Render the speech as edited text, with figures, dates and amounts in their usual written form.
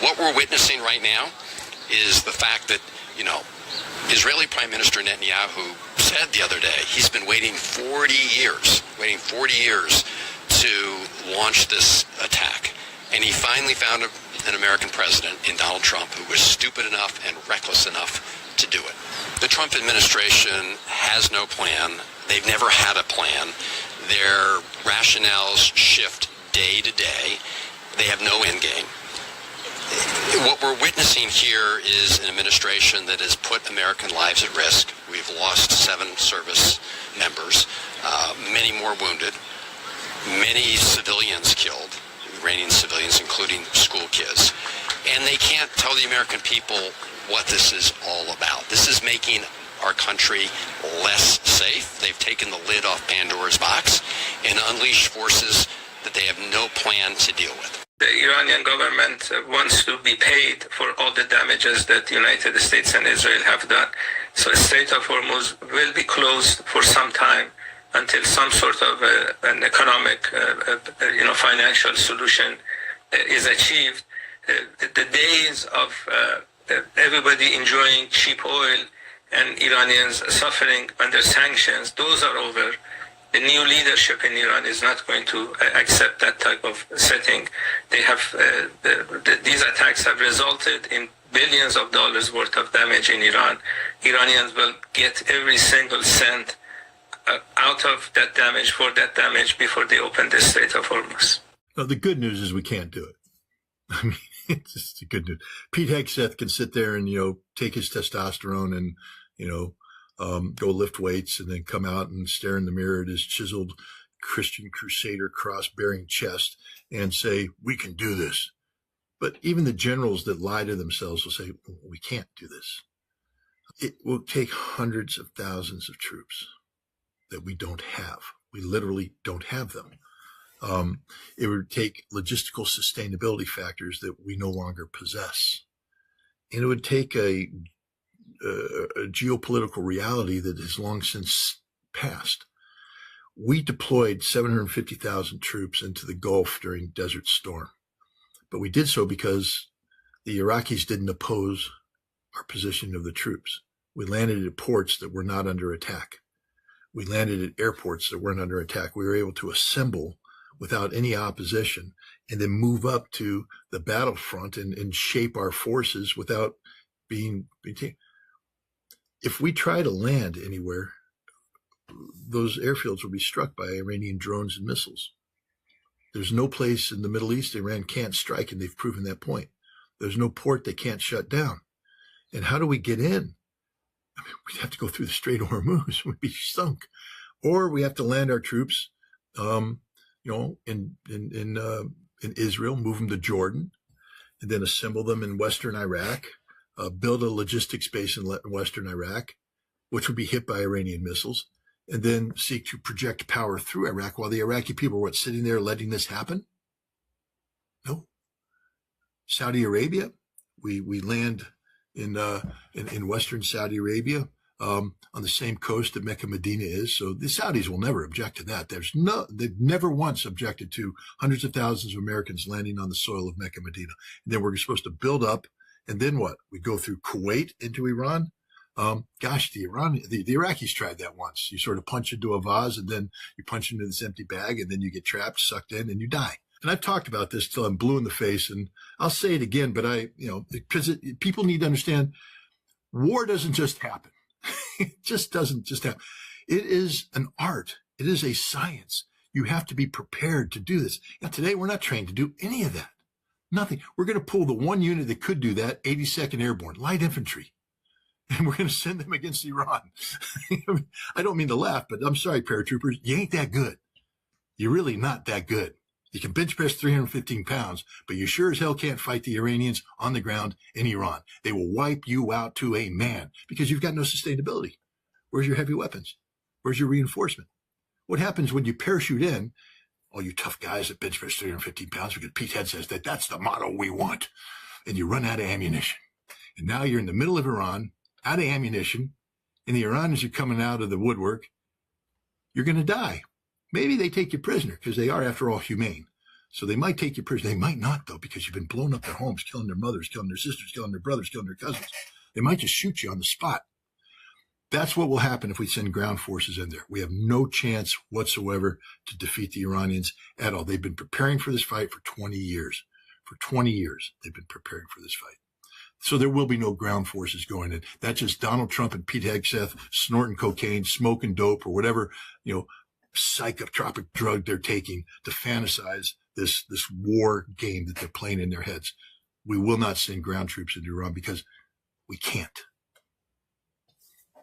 What we're witnessing right now is the fact that, Israeli Prime Minister Netanyahu said the other day he's been waiting 40 years to launch this attack. And he finally found an American president in Donald Trump who was stupid enough and reckless enough to do it. The Trump administration has no plan. They've never had a plan. Their rationales shift day to day. They have no end game. What we're witnessing here is an administration that has put American lives at risk. We've lost 7 service members, many more wounded, many civilians killed, Iranian civilians, including school kids. And they can't tell the American people what this is all about. This is making our country less safe. They've taken the lid off Pandora's box and unleashed forces that they have no plan to deal with. The Iranian government wants to be paid for all the damages that the United States and Israel have done. So the Strait of HORMUZ will be closed for some time until some sort of an economic, financial solution is achieved. The days of everybody enjoying cheap oil and Iranians suffering under sanctions, those are over. The new leadership in Iran is not going to accept that type of setting. They have these attacks have resulted in billions of dollars worth of damage in Iran. Iranians will get every single cent out of that damage for that damage before they open the Strait of Hormuz. Now, the good news is we can't do it. I mean, it's just the good news. Pete Hegseth can sit there and, take his testosterone and, go lift weights and then come out and stare in the mirror at his chiseled Christian Crusader cross-bearing chest and say, we can do this. But even the generals that lie to themselves will say, we can't do this. It will take hundreds of thousands of troops that we don't have. We literally don't have them. It would take logistical sustainability factors that we no longer possess. And it would take a geopolitical reality that has long since passed. We deployed 750,000 troops into the Gulf during Desert Storm, but we did so because the Iraqis didn't oppose our position of the troops. We landed at ports that were not under attack. We landed at airports that weren't under attack. We were able to assemble without any opposition and then move up to the battlefront and shape our forces without being taken. If we try to land anywhere, those airfields will be struck by Iranian drones and missiles. There's no place in the Middle East Iran can't strike, and they've proven that point. There's no port they can't shut down. And how do we get in? I mean, we'd have to go through the Strait of Hormuz. We'd be sunk. Or we have to land our troops, in Israel, move them to Jordan, and then assemble them in Western Iraq. Build a logistics base in Western Iraq, which would be hit by Iranian missiles, and then seek to project power through Iraq while the Iraqi people were sitting there letting this happen? No. Saudi Arabia, we land in Western Saudi Arabia, on the same coast that Mecca Medina is. So the Saudis will never object to that. They've never once objected to hundreds of thousands of Americans landing on the soil of Mecca Medina. And then we're supposed to build up. And then what? We go through Kuwait into Iran. The Iraqis tried that once. You sort of punch into a vase and then you punch into this empty bag and then you get trapped, sucked in, and you die. And I've talked about this till I'm blue in the face, and I'll say it again, but because people need to understand war doesn't just happen. It just doesn't just happen. It is an art. It is a science. You have to be prepared to do this. Now, today we're not trained to do any of that. Nothing. We're going to pull the one unit that could do that, 82nd Airborne, light infantry. And we're going to send them against Iran. I don't mean to laugh, but I'm sorry, paratroopers. You ain't that good. You're really not that good. You can bench press 315 pounds, but you sure as hell can't fight the Iranians on the ground in Iran. They will wipe you out to a man because you've got no sustainability. Where's your heavy weapons? Where's your reinforcement? What happens when you parachute in? All you tough guys that bench press 315 pounds, because Pete Head says that's the motto we want. And you run out of ammunition. And now you're in the middle of Iran, out of ammunition, and the Iranians are coming out of the woodwork. You're going to die. Maybe they take you prisoner because they are, after all, humane. So they might take you prisoner. They might not, though, because you've been blowing up their homes, killing their mothers, killing their sisters, killing their brothers, killing their cousins. They might just shoot you on the spot. That's what will happen if we send ground forces in there. We have no chance whatsoever to defeat the Iranians at all. They've been preparing for this fight for 20 years. For 20 years, they've been preparing for this fight. So there will be no ground forces going in. That's just Donald Trump and Pete Hegseth snorting cocaine, smoking dope, or whatever, psychotropic drug they're taking to fantasize this war game that they're playing in their heads. We will not send ground troops into Iran because we can't.